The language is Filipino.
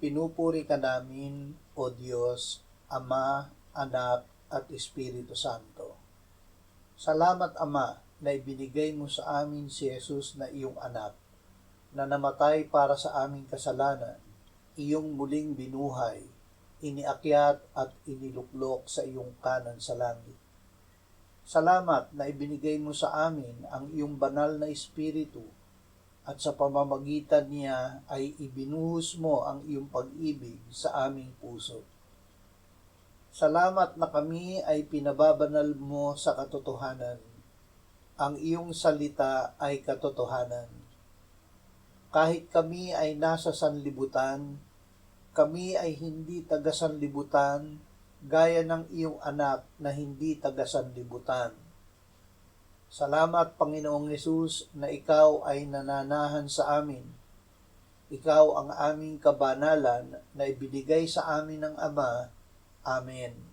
Pinupuri ka namin, O Diyos, Ama, Anak, at Espiritu Santo. Salamat, Ama, na ibinigay mo sa amin si Jesus na iyong anak, na namatay para sa aming kasalanan, iyong muling binuhay, iniakyat at iniluklok sa iyong kanan sa langit. Salamat na ibinigay mo sa amin ang iyong banal na Espiritu, at sa pamamagitan niya ay ibinuhos mo ang iyong pag-ibig sa aming puso. Salamat na kami ay pinababanal mo sa katotohanan. Ang iyong salita ay katotohanan. Kahit kami ay nasa sanlibutan, kami ay hindi taga-sanlibutan, gaya ng iyong anak na hindi taga-sanlibutan. Salamat, Panginoong Hesus, na ikaw ay nananahan sa amin. Ikaw ang aming kabanalan na ibinigay sa amin ng Ama. Amen.